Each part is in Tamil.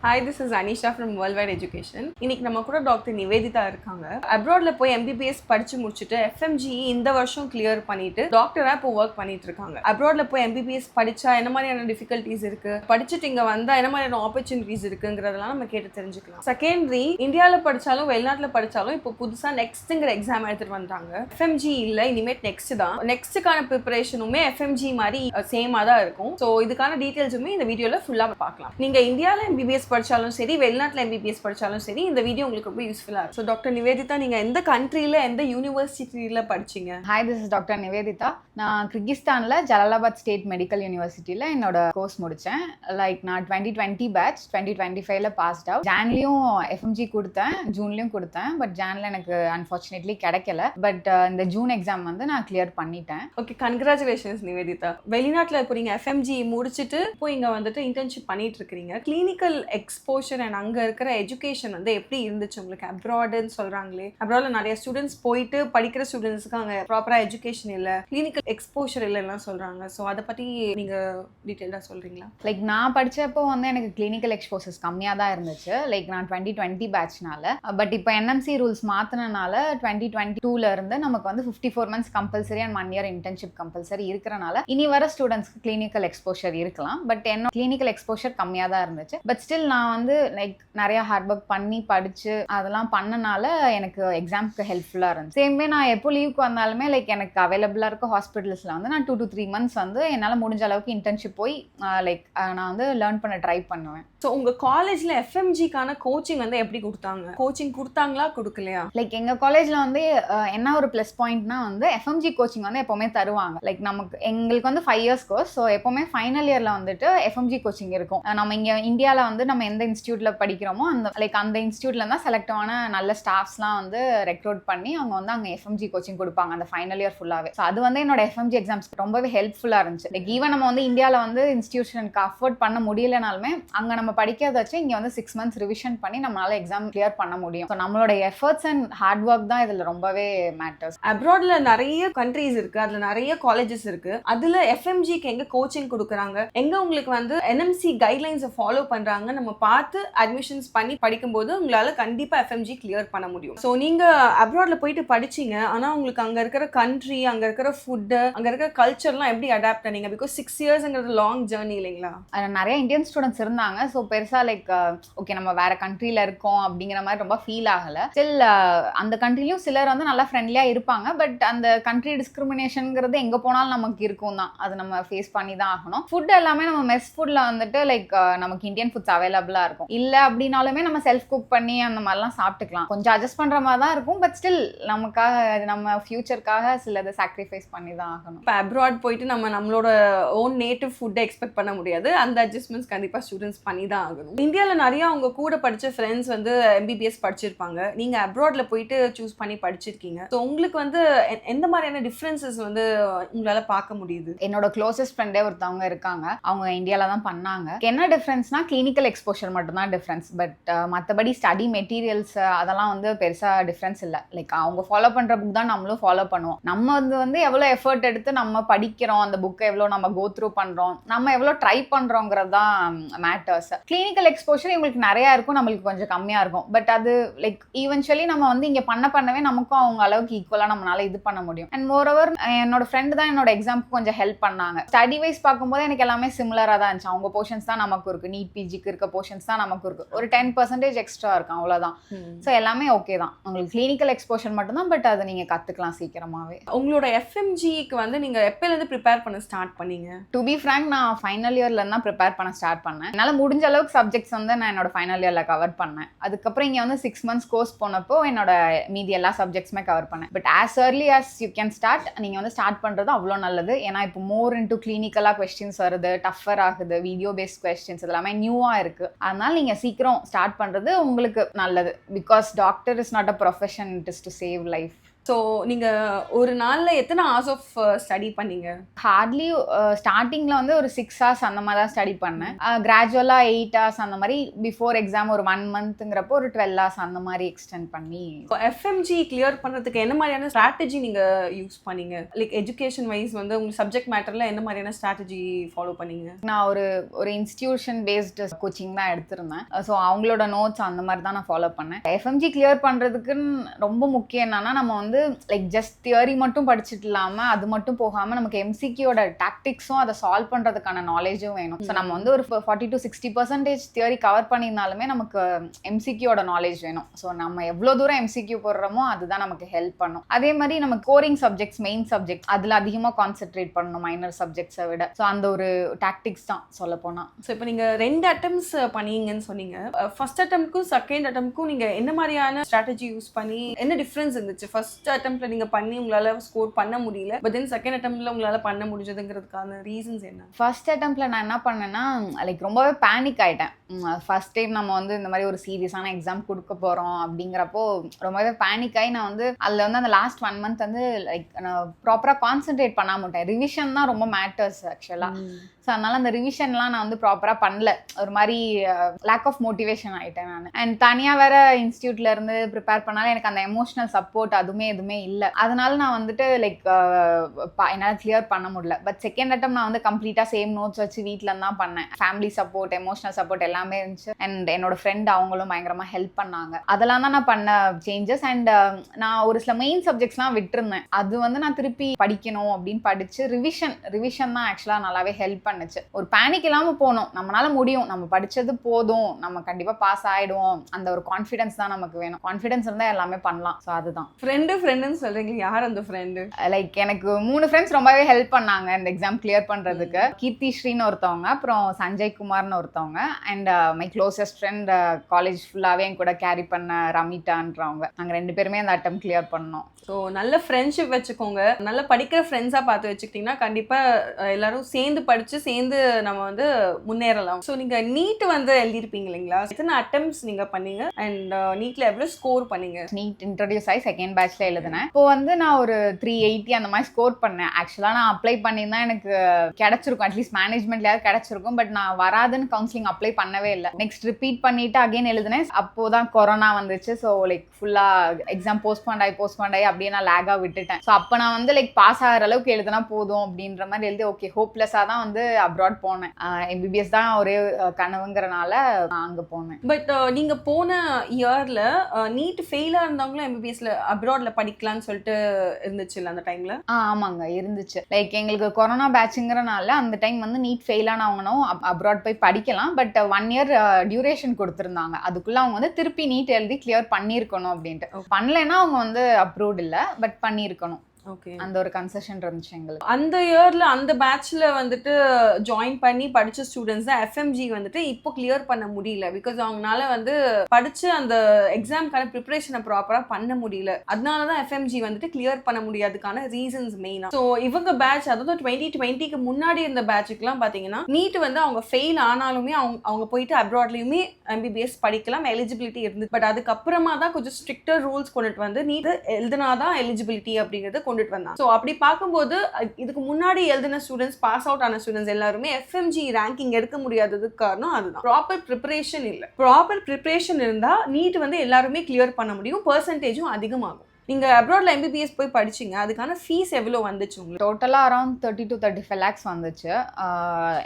Hi, this is Anisha from Worldwide Education. இன்னைக்கு நம்ம கூட டாக்டர் நிவேதிதா இருக்காங்க. அப்ராட்ல போய் MBBS படிச்சு முடிச்சுட்டு FMGE இந்த வருஷம் கிளியர் பண்ணிட்டு டாக்டரா இப்போ ஒர்க் பண்ணிட்டு இருக்காங்க. அப்ராட்ல போய் MBBS படிச்சா என்ன மாதிரியான டிஃபிகல்ட்டிஸ் இருக்கு, படிச்சுட்டு இங்க வந்தா என்ன மாதிரியான ஆப்பர்ச்சுனிட்டிஸ் இருக்குங்கிறதெல்லாம் நம்ம கேட்டு தெரிஞ்சுக்கலாம். செகண்டரி, இந்தியாவில படிச்சாலும் வெளிநாட்டுல படிச்சாலும் இப்போ புதுசா நெக்ஸ்ட்ங்கிற எக்ஸாம் எடுத்துட்டு வந்தாங்க. FMGE இல்ல, இனிமேட் நெக்ஸ்ட் தான். நெக்ஸ்ட்டுக்கான ப்ரிப்பரேஷனுமே FMGE மாதிரி சேமா தான் இருக்கும். ஸோ இதுக்கான டீட்டெயில்ஸுமே இந்த வீடியோல ஃபுல்லா பார்க்கலாம். நீங்க இந்தியாவில் MBBS படிச்சாலும் சரி, வெளிநாட்டில் MBBS படிச்சாலும் சரி, இந்த வீடியோ உங்களுக்கு ரொம்ப யூஸ்ஃபுல்லாக இருக்கும். ஸோ டாக்டர் நிவேதிதா, நீங்கள் எந்த கண்ட்ரியில் எந்த யூனிவர்சிட்டியில் படிச்சீங்க? Hi, this is doctor Nivedita. நான் கிர்கிஸ்தானில் ஜலாலாபாத் ஸ்டேட் மெடிக்கல் யூனிவர்சிட்டியில் என்னோட கோர்ஸ் முடித்தேன். நான் 2020 பேட்ச் 2025ல பாஸ்ட் அவுட். ஜான்லேயும் FMG கொடுத்தேன், ஜூன்லேயும் கொடுத்தேன். பட் ஜானில் எனக்கு அன்ஃபார்ச்சுனேட்லி கிடைக்கல. பட் இந்த ஜூன் எக்ஸாம் நான் கிளியர் பண்ணிட்டேன். Okay, congratulations Nivedita. வெளிநாட்டில் இப்போ நீங்கள் FMG முடிச்சுட்டு இப்போ இங்கே வந்துட்டு இன்டர்ன்ஷிப் பண்ணிட்டு இருக்கிறீங்க. கிளினிக்கல் எக்ஸ்போஷர் அண்ட் அங்கே இருக்கிற எஜுகேஷன் எப்படி இருந்துச்சு உங்களுக்கு? அப்ராடுன்னு சொல்கிறாங்களே, அப்ராடில் நிறைய ஸ்டூடெண்ட்ஸ் போயிட்டு படிக்கிற ஸ்டூடெண்ட்ஸுக்கு அங்கே ப்ராப்பராக எஜுகேஷன் இல்லை, கிளினிக்கல் எக்ஸ்போஷர் இல்லைன்னா சொல்கிறாங்க. ஸோ அதை பற்றி நீங்கள் டீட்டெயிலாக சொல்கிறீங்களா? நான் படித்தப்போ எனக்கு கிளினிக்கல் எக்ஸ்போசர்ஸ் கம்மியாக தான் இருந்துச்சு. நான் 2020 பேட்ச்னால. பட் இப்போ NMC ரூல்ஸ் மாற்றினால 2022ல இருந்து நமக்கு 54 months compulsory and 1 year internship compulsory இருக்கிறனால இனி வர ஸ்டூடெண்ட்ஸ்க்கு கிளினிக்கல் எக்ஸ்போஷர் இருக்கலாம். பட் என்ன கிளினிக்கல் எக்ஸ்போஷர் கம்மியாக தான் இருந்துச்சு. பட் ஸ்டில் நான் நிறைய ஹார்ட் ஒர்க் பண்ணி படிச்சு அதெல்லாம் பண்ணனால எனக்கு எக்ஸாம்க்கு ஹெல்ப்ஃபுல்லாக இருந்துச்சு. சேம்வே நான் எப்போ லீவுக்கு வந்தாலுமே எனக்கு அவைலபிளாக இருக்க ஹாஸ்பிட்டல்ஸில் நான் 2 to 3 months என்னால் முடிஞ்ச அளவுக்கு இன்டர்ன்ஷிப் போய் நான் லேர்ன் பண்ண ட்ரை பண்ணுவேன். ஸோ உங்கள் காலேஜில் FMGக்கான கோச்சிங் எப்படி கொடுத்தாங்க? கோச்சிங் கொடுத்தாங்களா கொடுக்கலையா? எங்கள் காலேஜில் என்ன ஒரு ப்ளஸ் பாயிண்ட்னா FMG கோச்சிங் எப்போவுமே தருவாங்க. எங்களுக்கு 5 years கோர்ஸ். ஸோ எப்போவுமே ஃபைனல் இயரில் FMG கோச்சிங் இருக்கும். நம்ம இங்கே இந்தியாவில் நம்ம எந்த இன்ஸ்டியூட்ல படிக்கிறோமோ அந்த இன்ஸ்டியூட்ல தான் செலக்ட் ஆன நல்ல ஸ்டாஃப்ஸ்லாம் ரெக்ரூட் பண்ணி அவங்க அங்கே FMG கோச்சிங் கொடுப்பாங்க அந்த ஃபைனல் இயர் ஃபுல்லாகவே. ஸோ அது என்னோட FMG எக்ஸாம்ஸ்க்கு ரொம்பவே ஹெல்ப்ஃபுல்லாக இருந்துச்சு. ஈவன் நம்ம இந்தியாவில் இன்ஸ்டியூஷனுக்கு அஃபோர்ட் பண்ண முடியலனாலுமே அங்கே நம்ம படிக்கிறத வச்சு இங்கே 6 months ரிவிஷன் பண்ணி நம்மளால எக்ஸாம் கிளியர் பண்ண முடியும். ஸோ நம்மளோட எஃபர்ட்ஸ் அண்ட் ஹார்ட் ஒர்க் தான் இதில் ரொம்பவே மேட்டர்ஸ். அப்ராட்ல நிறைய கண்ட்ரீஸ் இருக்கு, அதுல நிறைய காலேஜஸ் இருக்கு. அதுல FMGக்கு எங்க கோச்சிங் கொடுக்குறாங்க, எங்க உங்களுக்கு NMC கைட்லைன்ஸை ஃபாலோ பண்றாங்க நம்ம பார்த்து அட்மிஷன்ஸ் பண்ணி படிக்கும்போது உங்களால கண்டிப்பா FMG கிளியர் பண்ண முடியும். ஸோ நீங்க அப்ராட்ல போயிட்டு படிச்சீங்க, ஆனா உங்களுக்கு அங்க இருக்கிற கண்ட்ரி, அங்க இருக்கிற ஃபுட்டு, அங்க இருக்கிற கல்ச்சர்லாம் எப்படி அடாப்ட் பண்ணீங்க? பிகாஸ் 6 yearsங்கிறது லாங் ஜேர்னி இல்லைங்களா? நிறைய இந்தியன் ஸ்டூடெண்ட்ஸ் இருந்தாங்க. ஸோ பெருசா ஓகே நம்ம வேற கண்ட்ரில இருக்கோம் அப்படிங்கிற மாதிரி ரொம்ப ஃபீல் ஆகல. ஸ்டில் அந்த கண்ட்ரிலையும் சிலர் நல்லா ஃப்ரெண்ட்லியா இருப்பாங்க. பட் அந்த கண்ட்ரி டிஸ்கிரிமினேஷன்ங்கிறது எங்க போனாலும் நமக்கு இருக்கும் தான். அது நம்ம ஃபேஸ் பண்ணி தான் ஆகணும். ஃபுட் எல்லாமே நம்ம மெஸ் ஃபுட்ல நமக்கு இந்தியன் ஃபுட்ஸ் அவைலபிளா இருக்கும். இல்ல அப்படின்னாலுமே நம்ம செல்ஃப் குக் பண்ணி அந்த மாதிரிலாம் சாப்பிட்டுக்கலாம். கொஞ்சம் அட்ஜஸ்ட் பண்ற மாதிரி தான் இருக்கும். பட் ஸ்டில் நமக்காக நம்ம ஃபியூச்சருக்காக சிலதை சாக்ரிஃபைஸ் பண்ணி தான் ஆகணும். இப்போ அப்ராட் போயிட்டு நம்மளோட ஓன் நேட்டிவ் ஃபுட்டை எக்ஸ்பெக்ட் பண்ண முடியாது. அந்த அட்ஜஸ்ட்மெண்ட்ஸ் கண்டிப்பா ஸ்டூடெண்ட்ஸ் பண்ணி தான் ஆகணும். இந்தியாவில் நிறைய அவங்க கூட படிச்ச ஃப்ரெண்ட்ஸ் MBBS படிச்சிருப்பாங்க. நீங்க அப்ராட்ல போயிட்டு சூஸ் பண்ணி படிச்சிருக்கீங்க. ஸோ உங்களுக்கு எந்த மாதிரியான டிஃப்ரென்சஸ் உங்களால பார்க்க முடியுது? என்னோட க்ளோசஸ்ட் ஃப்ரெண்டே ஒருத்தவங்க இருக்காங்க. அவங்க இந்தியால தான் பண்ணாங்க. என்ன டிஃப்ரென்ஸ்னா கிளினிக்கல் எக்ஸ்போஷர் மட்டும் தான் டிஃப்ரென்ஸ். பட் மற்றபடி ஸ்டடி மெட்டீரியல்ஸ் அதெல்லாம் பெருசா டிஃப்ரென்ஸ் இல்லை. அவங்க ஃபாலோ பண்ற புக் தான் நம்மளும் ஃபாலோ பண்ணுவோம். நம்ம எவ்வளோ எஃபர்ட் எடுத்து நம்ம படிக்கிறோம், அந்த புக்கை எவ்வளோ நம்ம கோ த்ரூ பண்றோம், நம்ம எவ்வளோ ட்ரை பண்றோங்கிறது தான் மேட்டர்ஸ். கிளினிக்கல் எக்ஸ்போஷர் இவங்களுக்கு நிறைய இருக்கும், நம்மளுக்கு கொஞ்சம் கம்மியா இருக்கும். பட் அது ஈவென்ச்சுவலி நம்ம இங்க பண்ணவே நமக்கும் அவங்க அளவுக்கு ஈக்குவலா நம்மளால இது பண்ண முடியும். அண்ட் மோரோவர் என்னோட ஃப்ரெண்ட் தான் என்னோட எக்ஸாம்க்கு கொஞ்சம் ஹெல்ப் பண்ணாங்க. ஸ்டடி வைஸ் பார்க்கும்போது எனக்கு எல்லாமே சிமிலரா தான் இருந்துச்சு. அவங்க போர்ஷன்ஸ் தான் நமக்கு இருக்கு, நீட் பிஜிக்கு இருக்க போர்ஷன்ஸ் தான் நமக்கு இருக்கு. ஒரு 10% எக்ஸ்ட்ரா இருக்கும், அவ்வளவுதான். ஸோ எல்லாமே ஓகே தான். உங்களுக்கு கிளினிக்கல் எக்ஸ்போஷர் மட்டும் தான். பட் அதை நீங்க கத்துக்கலாம் சீக்கிரமாவே. உங்களோட FMGக்கு நீங்க எப்பயிலிருந்து ப்ரிப்பேர் பண்ண ஸ்டார்ட் பண்ணீங்க? டு பி ஃப்ராங்க், நான் ஃபைனல் இயர்ல இருந்தா ப்ரிப்பேர் பண்ண ஸ்டார்ட் பண்ணேன். என்னால முடிஞ்ச அளவுக்கு சப்ஜெக்ட்ஸ் நான் என்னோட ஃபைனல் இயர்ல கவர் பண்ணேன். அதுக்கப்புறம் இங்க 6 months கோர்ஸ் போனப்போ என்னோட மீதி எல்லா சப்ஜெக்ட்ஸுமே கவர் பண்ணேன். But as early as you can start, நீங்க ஸ்டார்ட் பண்றது அவ்வளோ நல்லது. ஏன்னா இப்போ மோர் இன்டூ கிளினிக்கலா கொஸ்டின்ஸ் வருது, டஃபர் ஆகுது, வீடியோ பேஸ்ட் கொஸ்டின்ஸ் இதெல்லாமே நியூவா இருக்கு. அதனால நீங்க சீக்கிரம் ஸ்டார்ட் பண்றது உங்களுக்கு நல்லது. Because doctor is not a profession, it is to save life. So நீங்க ஒரு நாள்ல எத்தனை ஹவர்ஸ் ஆஃப் ஸ்டடி பண்ணீங்க? ஹார்ட்லி ஸ்டார்டிங்ல வந்து ஒரு 6 hours அந்த மாதிரி தான் ஸ்டடி பண்ணேன். கிராஜுவலா 8 hours அந்த மாதிரி, பிஃபோர் எக்ஸாம் ஒரு 1 monthங்கிறப்போ ஒரு 12 hours அந்த மாதிரி எக்ஸ்டெண்ட் பண்ணி. எஃப்எம்ஜி கிளியர் பண்றதுக்கு என்ன மாதிரியான ஸ்ட்ராட்டஜி நீங்க யூஸ் பண்ணீங்க? லைக் எஜுகேஷன் வைஸ் வந்து உங்க சப்ஜெக்ட் மேட்டர்ல என்ன மாதிரியான ஸ்ட்ராட்டஜி ஃபாலோ பண்ணீங்க? நான் ஒரு இன்ஸ்டிடியூஷன் பேஸ்டு கோச்சிங் தான் எடுத்திருந்தேன். ஸோ அவங்களோட நோட்ஸ் அந்த மாதிரி தான் நான் ஃபாலோ பண்ணேன். எஃப்எம்ஜி கிளியர் பண்ணுறதுக்குன்னு ரொம்ப முக்கியம் என்னன்னா, நம்ம வந்து லைக் ஜஸ்ட் தியரி மட்டும் படிச்சுட்டு இல்லாமல் அது மட்டும் போகாமல் நமக்கு எம்சிக்யூட டாக்டிக்ஸும் அதை சால்வ் பண்ணுறதுக்கான நாலேஜும் வேணும். ஸோ நம்ம வந்து ஒரு 40 to 60% தியரி கவர் பண்ணியிருந்தாலுமே நமக்கு எம்சிக்யூட நாலேஜ் வேணும். ஸோ நம்ம எவ்வளோ தூரம் எம்சிக்யூ போடுறோமோ அதுதான் நமக்கு ஹெல்ப் பண்ணும். அதே மாதிரி நம்ம கோரிங் சப்ஜெக்ட்ஸ், மெயின் சப்ஜெக்ட்ஸ் அதில் அதிகமாக கான்சென்ட்ரேட் பண்ணணும் மைனர் சப்ஜெக்ட்ஸை விட. ஸோ அந்த ஒரு டாக்டிக்ஸ் தான் சொல்ல போனால். ஸோ இப்போ நீங்கள் 2 attempts பண்ணீங்கன்னு சொன்னீங்க. ஃபர்ஸ்ட் அட்டம்ப்ட்க்கும் செகண்ட் அட்டம்ப்ட்க்கும் நீங்கள் என்ன மாதிரியான ஸ்ட்ராட்டஜி யூஸ் பண்ணி என்ன டிஃப்ரென்ஸ் இருந்துச்சு? ஃபர்ஸ்ட் அட்டம்ப்ட்ல நீங்கள் பண்ணி உங்களால் ஸ்கோர் பண்ண முடியல, பட் தென் செகண்ட் அட்டம்ப்ட்ல உங்களால் பண்ண முடிஞ்சதுங்கிறதுக்கான ரீசன்ஸ் என்ன? ஃபர்ஸ்ட் அட்டம்ப்ட்ல நான் என்ன பண்ணேன்னா, லைக் ரொம்பவே பேனிக் ஆகிட்டேன். ஃபர்ஸ்ட் டைம் நம்ம வந்து இந்த மாதிரி ஒரு சீரியஸான எக்ஸாம் கொடுக்க போகிறோம் அப்படிங்கிறப்போ ரொம்பவே பேனிக் ஆகி நான் வந்து அதில் வந்து அந்த லாஸ்ட் 1 month வந்து லைக் நான் ப்ராப்பராக கான்சென்ட்ரேட் பண்ணாமட்டேன். ரிவிஷன் தான் ரொம்ப மேட்டர்ஸ் ஆக்சுவலாக. ஸோ அதனால அந்த ரிவிஷன்லாம் நான் வந்து ப்ராப்பராக பண்ணல. ஒரு மாதிரி லேக் ஆஃப் மோட்டிவேஷன் ஆகிட்டேன் நான். அண்ட் தனியாக வேற இன்ஸ்டியூட்ல இருந்து ப்ரிப்பேர் பண்ணாலும் எனக்கு அந்த எமோஷனல் சப்போர்ட் அதுவுமே எதுவுமே இல்லை. அதனால நான் வந்துட்டு லைக் என்னால் கிளியர் பண்ண முடியல. பட் செகண்ட் அட்டம் நான் வந்து கம்ப்ளீட்டாக சேம் நோட்ஸ் வச்சு வீட்டில் தான் பண்ணேன். ஃபேமிலி சப்போர்ட், எமோஷனல் சப்போர்ட் எல்லாமே இருந்துச்சு. அண்ட் என்னோட ஃப்ரெண்ட் அவங்களும் பயங்கரமாக ஹெல்ப் பண்ணாங்க. அதெல்லாம் தான் நான் பண்ண சேஞ்சஸ். அண்ட் நான் ஒரு சில மெயின் சப்ஜெக்ட்ஸ்லாம் விட்டுருந்தேன். அது வந்து நான் திருப்பி படிக்கணும் அப்படின்னு படிச்சு ரிவிஷன் தான் ஆக்சுவலாக நல்லாவே ஹெல்ப் பண்ணுச்சு. ஒரு பேனிக் இல்லாமல் போகணும், நம்மளால முடியும், நம்ம படிச்சது போதும், நம்ம கண்டிப்பாக பாஸ் ஆகிடுவோம், அந்த ஒரு கான்ஃபிடன்ஸ் தான் நமக்கு வேணும். கான்ஃபிடன்ஸ் இருந்தால் எல்லாமே பண்ணலாம். ஸோ அதுதான். ஃப்ரெண்டுன்னு சொல்றீங்க, யார் அந்த ஃப்ரெண்டு? லைக் எனக்கு 3 ஃப்ரெண்ட்ஸ் ரொம்பவே ஹெல்ப் பண்ணாங்க இந்த எக்ஸாம் கிளியர் பண்ணுறதுக்கு. கீர்த்தி ஸ்ரீன்னு ஒருத்தவங்க, அப்புறம் சஞ்சய் குமார்னு ஒருத்தவங்க, and my closest friend college ஃபுல்லாகவே என் கூட கேரி பண்ண ரமிட்டான்றவங்க. நாங்கள் 2 பேருமே அந்த அட்டம் கிளியர் பண்ணோம். ஸோ நல்ல ஃப்ரெண்ட்ஷிப் வச்சுக்கோங்க. நல்ல படிக்கிற ஃப்ரெண்ட்ஸாக பார்த்து வச்சுக்கிட்டிங்கன்னா கண்டிப்பாக எல்லாரும் சேர்ந்து படித்து சேர்ந்து நம்ம வந்து முன்னேறலாம். ஸோ நீங்கள் நீட் வந்து எழுதியிருப்பீங்க இல்லைங்களா? எத்தனை அட்டம்ப்ட்ஸ் நீங்கள் பண்ணீங்க அண்ட் நீட்டில் எவ்வளோ ஸ்கோர் பண்ணீங்க? நீட் இன்ட்ரடியூஸ் ஆகி செகண்ட் பேட்ச்ல எழுதினேன். இப்போ வந்து நான் ஒரு 380 அந்த மாதிரி ஸ்கோர் பண்ணேன். ஆக்சுவலாக நான் அப்ளை பண்ணியிருந்தா எனக்கு கிடைச்சிருக்கும், அட்லீஸ்ட் மேனேஜ்மெண்ட்லயாவது கிடைச்சிருக்கும். பட் நான் வராதுன்னு கவுன்சிலிங் அப்ளை பண்ணவே இல்லை. நெக்ஸ்ட் ரிப்பீட் பண்ணிட்டு அகைன் எழுதினேன். அப்போதான் கொரோனா வந்துச்சு. ஸோ லைக் ஃபுல்லாக எக்ஸாம் போஸ்ட்பாண்ட் ஆகி அப்படியே நான் லேகாக விட்டுட்டேன். ஸோ அப்போ நான் வந்து லைக் பாஸ் ஆகிற அளவுக்கு எழுதினா போதும் அப்படின்ற மாதிரி எழுதி ஓகே ஹோப்லெஸ்ஸாக தான் வந்து அப்ராட் போனேன். எம்பிபிஎஸ் தான் ஒரே கனவுங்கிறனால நான் அங்கே போனேன். பட் நீங்கள் போன இயரில் நீட் ஃபெயிலாக இருந்தவங்களும் எம்பிபிஎஸ்ல அப்ராட்ல படிக்கலாம்னு சொல்லிட்டு இருந்துச்சு இல்லை அந்த டைமில்? ஆமாங்க இருந்துச்சு. லைக் எங்களுக்கு கொரோனா பேட்சுங்கிறனால அந்த டைம் வந்து நீட் ஃபெயிலானவங்களும் அப்ராட் போய் படிக்கலாம். பட் 1 year டியூரேஷன் கொடுத்துருந்தாங்க. அதுக்குள்ளே அவங்க வந்து திருப்பி நீட் எழுதி கிளியர் பண்ணியிருக்கணும் அப்படின்ட்டு. பண்ணலைன்னா அவங்க வந்து அப்ரூவ்ட் இல்லை, பட் பண்ணியிருக்கணும். ஓகே, அந்த ஒரு கன்செஷன் இருந்துச்சு எங்களுக்கு. அந்த இயர்ல அந்த பேட்ச்ல வந்துட்டு ஜாயின் பண்ணி படிச்ச ஸ்டூடெண்ட்ஸ் தான் எஃப்எம்ஜி வந்துட்டு இப்போ கிளியர் பண்ண முடியல. பிகாஸ் அவங்களால வந்து படிச்சு அந்த எக்ஸாம்க்கான ப்ரிப்பரேஷனை ப்ராப்பரா பண்ண முடியல. அதனாலதான் எஃப்எம்ஜி வந்துட்டு கிளியர் பண்ண முடியாதுக்கான ரீசன்ஸ் மெயினா. ஸோ இவங்க பேட்ச், அதாவது 2020க்கு முன்னாடி இருந்த பேட்சுக்குலாம் பாத்தீங்கன்னா நீட் வந்து அவங்க ஃபெயில் ஆனாலுமே அவங்க போயிட்டு அப்ராட்லயுமே எம்பிபிஎஸ் படிக்கலாம், எலிஜிபிலிட்டி இருந்து. பட் அதுக்கப்புறமா தான் கொஞ்சம் ஸ்ட்ரிக்டர் ரூல்ஸ் கொண்டுட்டு வந்து நீட் எழுதினாதான் எலிஜிபிலிட்டி அப்படிங்கிறது கொண்டுட்டு வந்தாங்க. ஸோ அப்படி பார்க்கும்போது இதுக்கு முன்னாடி எழுதின ஸ்டூடெண்ட்ஸ், பாஸ் அவுட் ஆன ஸ்டூடெண்ட்ஸ் எல்லாருமே எஃப்எம்ஜி ரேங்கிங் எடுக்க முடியாததுக்கு காரணம் அதுதான். ப்ராப்பர் ப்ரிப்பரேஷன் இல்லை. ப்ராப்பர் ப்ரிப்பரேஷன் இருந்தா நீட் வந்து எல்லாருமே கிளியர் பண்ண முடியும், பெர்சன்டேஜும் அதிகமாகும். நீங்க அப்ராட்ல எம்பிபிஎஸ் போய் படிச்சீங்க, அதுக்கான ஃபீஸ் எவ்வளோ வந்துச்சு உங்களுக்கு? டோட்டலாக அரௌண்ட் 30 to 35 lakhs வந்துச்சு.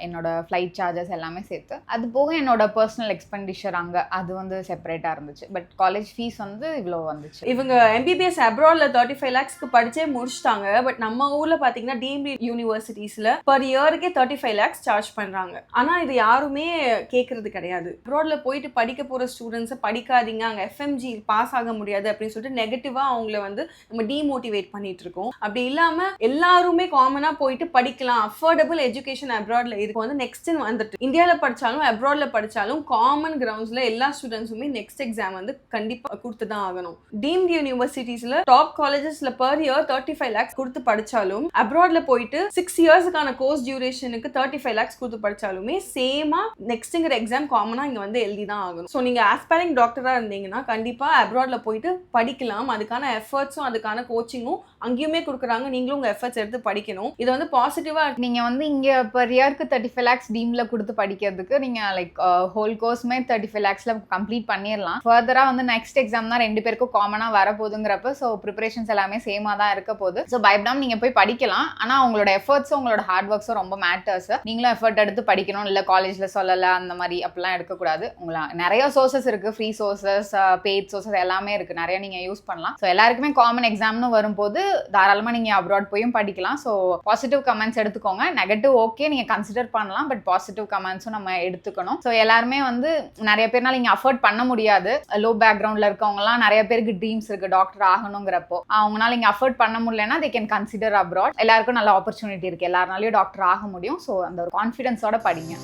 என்னோட ஃப்ளைட் சார்ஜஸ் எல்லாமே சேர்த்து. அது போக என்னோட பர்சனல் எக்ஸ்பெண்டிச்சர் அங்கே அது வந்து செப்பரேட்டாக இருந்துச்சு. பட் காலேஜ் ஃபீஸ் வந்து இவ்வளோ வந்துச்சு. இவங்க எம்பிபிஎஸ் அப்ராட்ல 35 lakhsக்கு படிச்சே முடிச்சிட்டாங்க. பட் நம்ம ஊர்ல பாத்தீங்கன்னா டீம்டு யூனிவர்சிட்டிஸ்ல பர் இயருக்கே 35 lakhs சார்ஜ் பண்றாங்க. ஆனா இது யாருமே கேட்கறது கிடையாது. அப்ராட்ல போயிட்டு படிக்க போற ஸ்டூடெண்ட்ஸை படிக்காதீங்க, அங்கே எஃப்எம்ஜி பாஸ் ஆக முடியாது அப்படின்னு சொல்லிட்டு நெகட்டிவா அவங்கள வந்து நம்ம டிமோட்டிவேட் பண்ணிட்டு இருக்கோம். அப்படி இல்லாம எல்லாருமே காமனா போயிட்டு படிக்கலாம், அஃபோர்டபுள் எஜுகேஷன் அப்ராட்ல இருக்கு. வந்து நெக்ஸ்ட் வந்துட்டு இந்தியால படிச்சாலும் அப்ராட்ல படிச்சாலும் காமன் கிரவுண்ட்ஸ்ல எல்லா ஸ்டூடெண்ட்ஸுமே நெக்ஸ்ட் எக்ஸாம் வந்து கண்டிப்பா கொடுத்து தான் ஆகணும். டீம்டு யூனிவர்சிட்டிஸ்ல டாப் காலேஜஸ்ல பர் இயர் 35 lakhs கொடுத்து படிச்சாலும் அப்ராட்ல போயிட்டு 6 yearsக்கான கோர்ஸ் டியூரேஷனுக்கு 35 lakhs கொடுத்து படிச்சாலுமே சேமா நெக்ஸ்ட்ங்கிற எக்ஸாம் காமனா இங்க வந்து எழுதி தான் ஆகணும். ஸோ நீங்க ஆஸ்பைரிங் டாக்டரா இருந்தீங்கன்னா கண்டிப்பா அப்ராட்ல போயிட்டு படிக்கலாம். அதுக்கான எஃபர்ட்ஸும் அதுக்கான கோச்சிங்கும் அங்கேயுமே கொடுக்குறாங்க. நீங்களும் உங்க எஃபர்ட்ஸ் எடுத்து படிக்கணும். இது வந்து பாசிட்டிவா நீங்க வந்து இங்க per yearக்கு 35 lakhs டீம்ல கொடுத்து படிக்கிறதுக்கு நீங்க லைக் ஹோல் கோர்ஸ்மே 35 lakhsல கம்ப்ளீட் பண்ணிடலாம். ஃபர்தரா வந்து நெக்ஸ்ட் எக்ஸாம் தான் 2 பேருக்கும் காமனா வரப்போகுதுங்கிறப்ப ஸோ ப்ரிப்பரேஷன்ஸ் எல்லாமே சேமா தான் இருக்க போகுது. ஸோ பயப்படாம நீங்க போய் படிக்கலாம். ஆனா உங்களோட எஃபர்ட்ஸும் உங்களோட ஹார்ட் ஒர்க்ஸும் ரொம்ப மேட்டர்ஸ். நீங்களும் எஃபர்ட் எடுத்து படிக்கணும். இல்ல காலேஜ்ல சொல்லல அந்த மாதிரி அப்படிலாம் எடுக்கக்கூடாது. நிறைய சோர்சஸ் இருக்கு, ஃப்ரீ சோர்சஸ், பெய்ட் சோர்சஸ் எல்லாமே இருக்கு, நிறைய நீங்க யூஸ் பண்ணலாம். ஸோ எல்லாருக்குமே காமன் எக்ஸாம்னு வரும்போது தாராளமா நீங்க அப்ராட் போயும் படிக்கலாம். ஸோ பாசிட்டிவ் கமெண்ட்ஸ் எடுத்துக்கோங்க, நெகட்டிவ் ஓகே நீங்க கன்சிடர் பண்ணலாம், பட் பாசிட்டிவ் கமெண்ட்ஸும் நம்ம எடுத்துக்கணும். ஸோ எல்லாருமே வந்து நிறைய பேர்னால நீங்க அஃபோர்ட் பண்ண முடியாது. லோ பேக்ரவுண்ட்ல இருக்கவங்கலாம் நிறைய பேருக்கு ட்ரீம்ஸ் இருக்கு டாக்டர் ஆகணுங்கிறப்போ, அவங்களால இங்க அஃபோர்ட் பண்ண முடியலன்னா they can consider abroad. எல்லாருக்கும் நல்ல ஆப்பர்ச்சுனிட்டி இருக்கு, எல்லாருனாலையும் டாக்டர் ஆக முடியும். ஸோ அந்த ஒரு கான்ஃபிடன்ஸோட படிங்க.